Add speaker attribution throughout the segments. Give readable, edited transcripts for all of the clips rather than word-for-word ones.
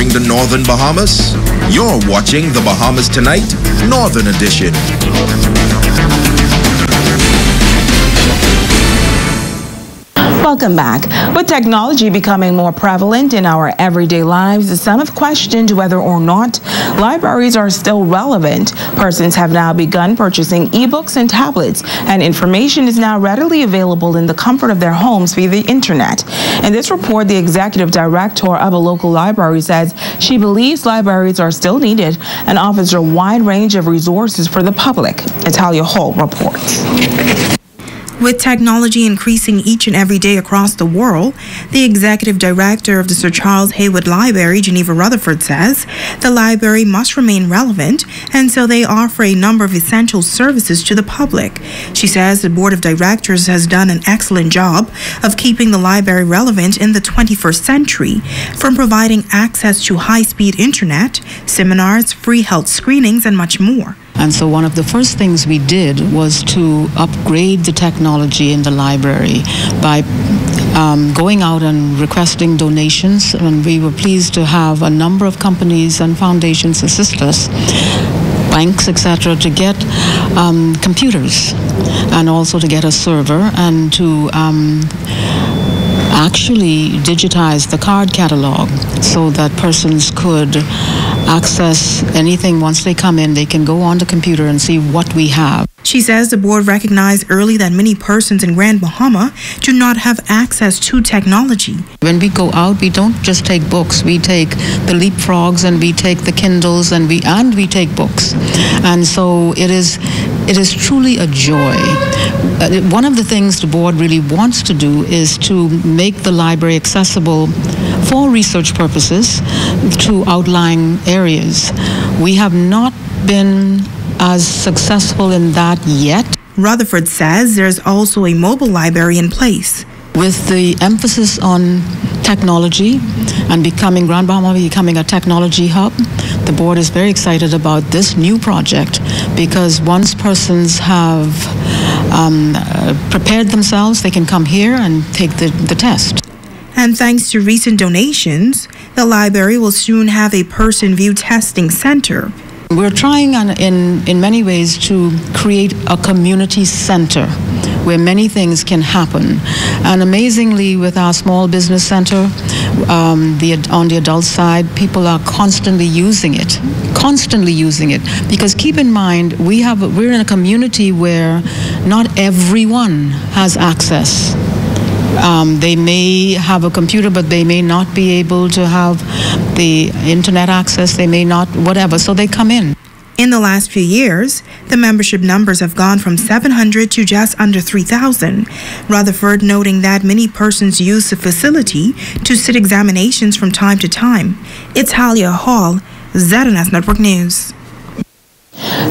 Speaker 1: covering the Northern Bahamas? You're watching the Bahamas Tonight, Northern Edition.
Speaker 2: Welcome back. With technology becoming more prevalent in our everyday lives, some have questioned whether or not libraries are still relevant. Persons have now begun purchasing ebooks and tablets, and information is now readily available in the comfort of their homes via the internet. In this report, the executive director of a local library says she believes libraries are still needed and offers a wide range of resources for the public. Natalia Hall reports.
Speaker 3: With technology increasing each and every day across the world, the executive director of the Sir Charles Haywood Library, Geneva Rutherford, says the library must remain relevant, and so they offer a number of essential services to the public. She says the board of directors has done an excellent job of keeping the library relevant in the 21st century, from providing access to high-speed internet, seminars, free health screenings, and much more.
Speaker 4: And so one of the first things we did was to upgrade the technology in the library by going out and requesting donations, and we were pleased to have a number of companies and foundations assist us, banks, etc., to get computers and also to get a server and to actually digitize the card catalog so that persons could access anything. Once they come in, they can go on the computer and see what we have.
Speaker 3: She says the board recognized early that many persons in Grand Bahama do not have access to technology.
Speaker 4: When we go out, we don't just take books. We take the leapfrogs and we take the Kindles and we take books. And so it is truly a joy. One of the things the board really wants to do is to make the library accessible for research purposes to outlying areas. We have not been as successful in that yet.
Speaker 3: Rutherford says there's also a mobile library in place.
Speaker 4: With the emphasis on technology and Grand Bahama becoming a technology hub, the board is very excited about this new project, because once persons have prepared themselves, they can come here and take the test.
Speaker 3: And thanks to recent donations, the library will soon have a person view testing center.
Speaker 4: We're trying in many ways to create a community center where many things can happen. And amazingly, with our small business center, on the adult side, people are constantly using it. Because keep in mind, we're in a community where not everyone has access. They may have a computer, but they may not be able to have the internet access. They may not, whatever, so they come in.
Speaker 3: In the last few years, the membership numbers have gone from 700 to just under 3,000. Rutherford noting that many persons use the facility to sit examinations from time to time. It's Talia Hall, ZNS Network News.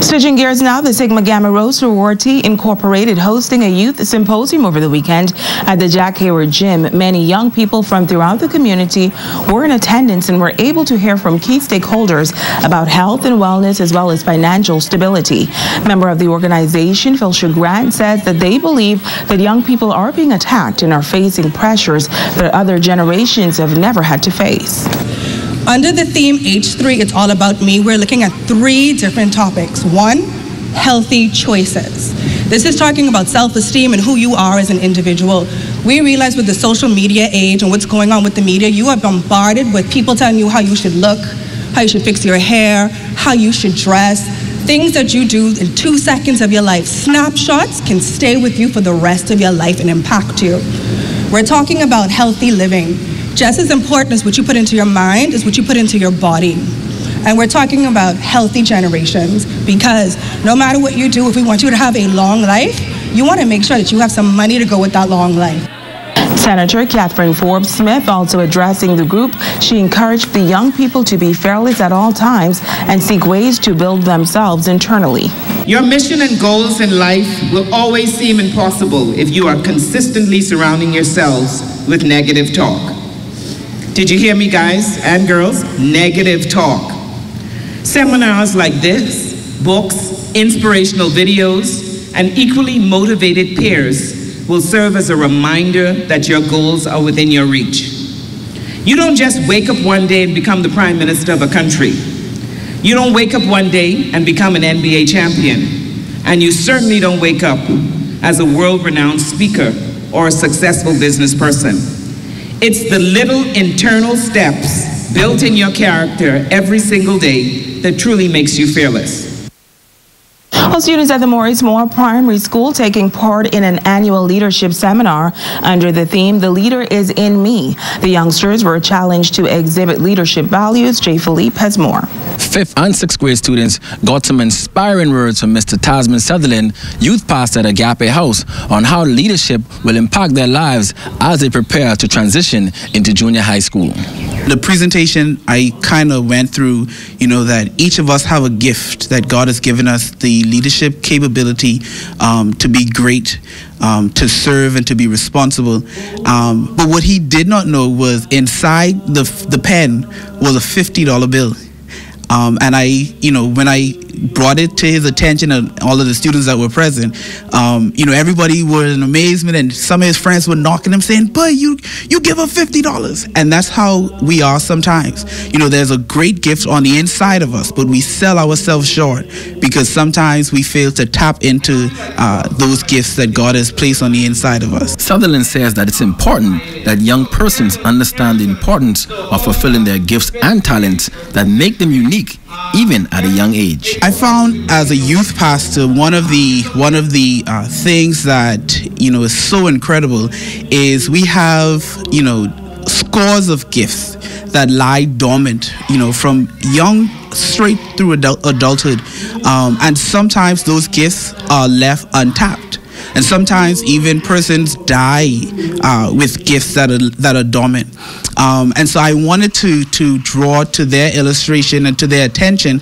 Speaker 2: Switching gears now, the Sigma Gamma Rho Sorority Incorporated hosting a youth symposium over the weekend at the Jack Hayward Gym. Many young people from throughout the community were in attendance and were able to hear from key stakeholders about health and wellness as well as financial stability. Member of the organization, Phil Grant, says that they believe that young people are being attacked and are facing pressures that other generations have never had to face.
Speaker 5: Under the theme H3, it's all about me, we're looking at 3 different topics. 1, healthy choices. This is talking about self-esteem and who you are as an individual. We realize with the social media age and what's going on with the media, you are bombarded with people telling you how you should look, how you should fix your hair, how you should dress, things that you do in 2 seconds of your life. Snapshots can stay with you for the rest of your life and impact you. We're talking about healthy living. Just as important as what you put into your mind is what you put into your body. And we're talking about healthy generations, because no matter what you do, if we want you to have a long life, you want to make sure that you have some money to go with that long life.
Speaker 2: Senator Catherine Forbes Smith also addressing the group. She encouraged the young people to be fearless at all times and seek ways to build themselves internally.
Speaker 6: Your mission and goals in life will always seem impossible if you are consistently surrounding yourselves with negative talk. Did you hear me, guys and girls? Negative talk. Seminars like this, books, inspirational videos, and equally motivated peers will serve as a reminder that your goals are within your reach. You don't just wake up one day and become the prime minister of a country. You don't wake up one day and become an NBA champion. And you certainly don't wake up as a world-renowned speaker or a successful business person. It's the little internal steps built in your character every single day that truly makes you fearless.
Speaker 2: Well, students at the Maurice Moore Primary School taking part in an annual leadership seminar under the theme, "The Leader is in Me." The youngsters were challenged to exhibit leadership values. Jay Philippe has more.
Speaker 7: 5th and 6th grade students got some inspiring words from Mr. Tasman Sutherland, youth pastor at Agape House, on how leadership will impact their lives as they prepare to transition into junior high school.
Speaker 8: The presentation, I kind of went through, that each of us have a gift that God has given us, the leadership capability to be great, to serve and to be responsible. But what he did not know was inside the pen was a $50 bill. And when I brought it to his attention and all of the students that were present, everybody was in amazement, and some of his friends were knocking him saying, "But you give up $50. And that's how we are sometimes. There's a great gift on the inside of us, but we sell ourselves short because sometimes we fail to tap into those gifts that God has placed on the inside of us.
Speaker 7: Sutherland says that it's important that young persons understand the importance of fulfilling their gifts and talents that make them unique even at a young age.
Speaker 8: I found as a youth pastor, one of the things that is so incredible is we have scores of gifts that lie dormant from young straight through adulthood, and sometimes those gifts are left untapped. And sometimes even persons die with gifts that are dormant. And so I wanted to draw to their illustration and to their attention,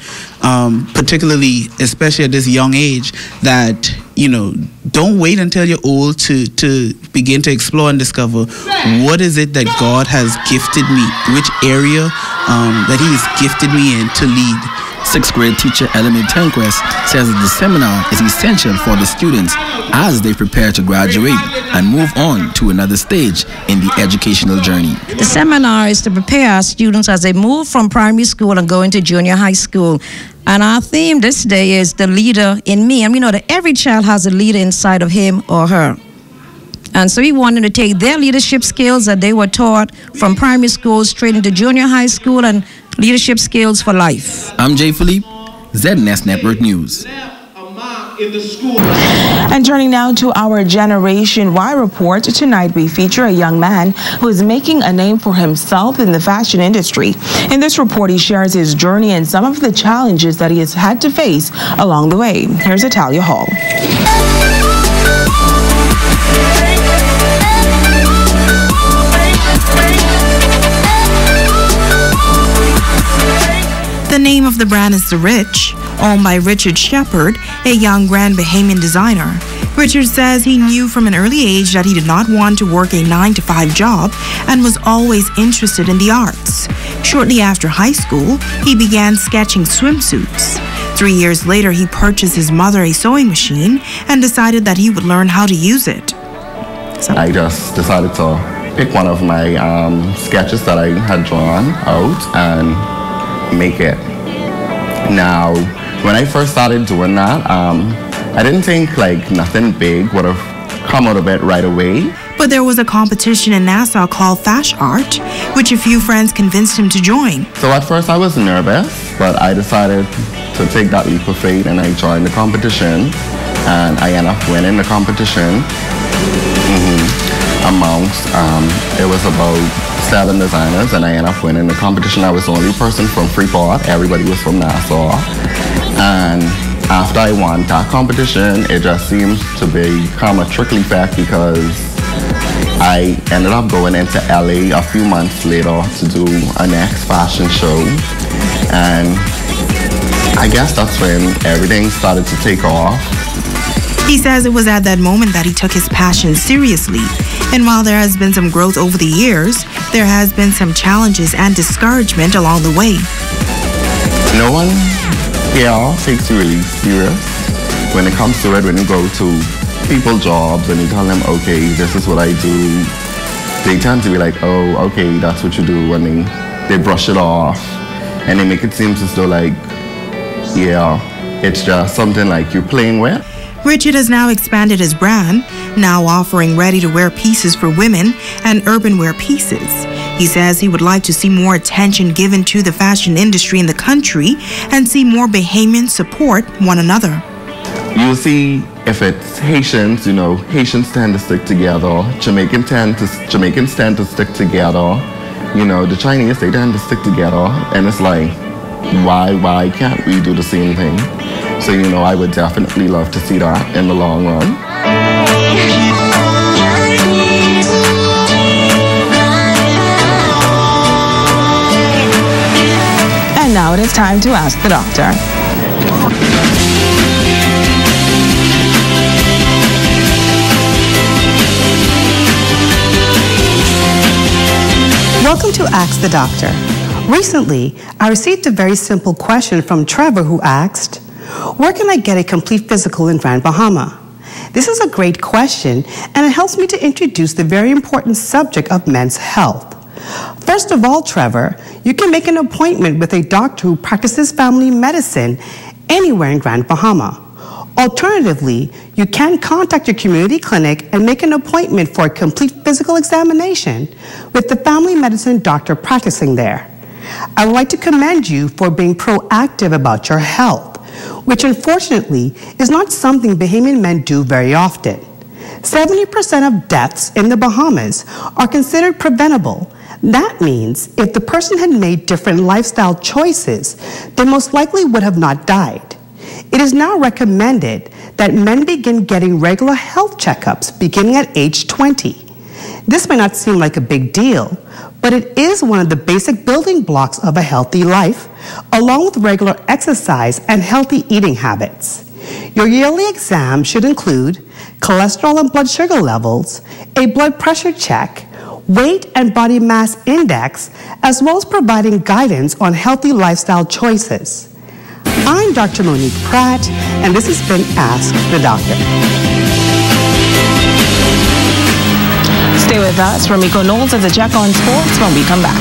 Speaker 8: particularly, especially at this young age, that, don't wait until you're old to begin to explore and discover what is it that God has gifted me, which area that He has gifted me in to lead.
Speaker 7: 6th grade teacher Elena Tenquest says that the seminar is essential for the students as they prepare to graduate and move on to another stage in the educational journey.
Speaker 9: The seminar is to prepare our students as they move from primary school and go into junior high school. And our theme this day is the leader in me. And we know that every child has a leader inside of him or her. And so we wanted to take their leadership skills that they were taught from primary school straight into junior high school and leadership skills for life.
Speaker 7: I'm Jay Philippe, ZNS Network News.
Speaker 2: And turning now to our Generation Y report, tonight we feature a young man who is making a name for himself in the fashion industry. In this report, he shares his journey and some of the challenges that he has had to face along the way. Here's Atalia Hall.
Speaker 3: The name of the brand is The Rich, owned by Richard Shepard, a young Grand Bahamian designer. Richard says he knew from an early age that he did not want to work a 9-to-5 job and was always interested in the arts. Shortly after high school, he began sketching swimsuits. 3 years later, he purchased his mother a sewing machine and decided that he would learn how to use it.
Speaker 10: I just decided to pick one of my sketches that I had drawn out and make it. Now, when I first started doing that, I didn't think nothing big would have come out of it right away.
Speaker 3: But there was a competition in Nassau called Fash Art, which a few friends convinced him to join.
Speaker 10: So at first I was nervous, but I decided to take that leap of faith and I joined the competition, and I ended up winning the competition. It was about 7 designers, and I ended up winning the competition. I was the only person from Freeport. Everybody was from Nassau. And after I won that competition, it just seemed to become a trickle effect because I ended up going into LA a few months later to do a next fashion show. And I guess that's when everything started to take off.
Speaker 3: He says it was at that moment that he took his passion seriously. And while there has been some growth over the years, there has been some challenges and discouragement along the way.
Speaker 10: No one here takes you really serious when it comes to it. When you go to people's jobs and you tell them, okay, this is what I do, they tend to be like, oh, okay, that's what you do, when they brush it off, and they make it seem as though like, yeah, it's just something like you're playing with.
Speaker 3: Richard has now expanded his brand, now offering ready-to-wear pieces for women and urban wear pieces. He says he would like to see more attention given to the fashion industry in the country and see more Bahamians support one another.
Speaker 10: You'll see if it's Haitians, Haitians tend to stick together. Jamaicans tend to stick together. The Chinese, they tend to stick together. And it's like, why can't we do the same thing? So, I would definitely love to see that in the long run.
Speaker 2: And now it is time to ask the doctor.
Speaker 11: Welcome to Ask the Doctor. Recently, I received a very simple question from Trevor, who asked, where can I get a complete physical in Grand Bahama? This is a great question, and it helps me to introduce the very important subject of men's health. First of all, Trevor, you can make an appointment with a doctor who practices family medicine anywhere in Grand Bahama. Alternatively, you can contact your community clinic and make an appointment for a complete physical examination with the family medicine doctor practicing there. I would like to commend you for being proactive about your health, which unfortunately is not something Bahamian men do very often. 70% of deaths in the Bahamas are considered preventable. That means if the person had made different lifestyle choices, they most likely would have not died. It is now recommended that men begin getting regular health checkups beginning at age 20. This may not seem like a big deal, but it is one of the basic building blocks of a healthy life, along with regular exercise and healthy eating habits. Your yearly exam should include cholesterol and blood sugar levels, a blood pressure check, weight and body mass index, as well as providing guidance on healthy lifestyle choices. I'm Dr. Monique Pratt, and this has been Ask the Doctor.
Speaker 2: Stay with us. Ramiko Knowles has a check on sports when we come back.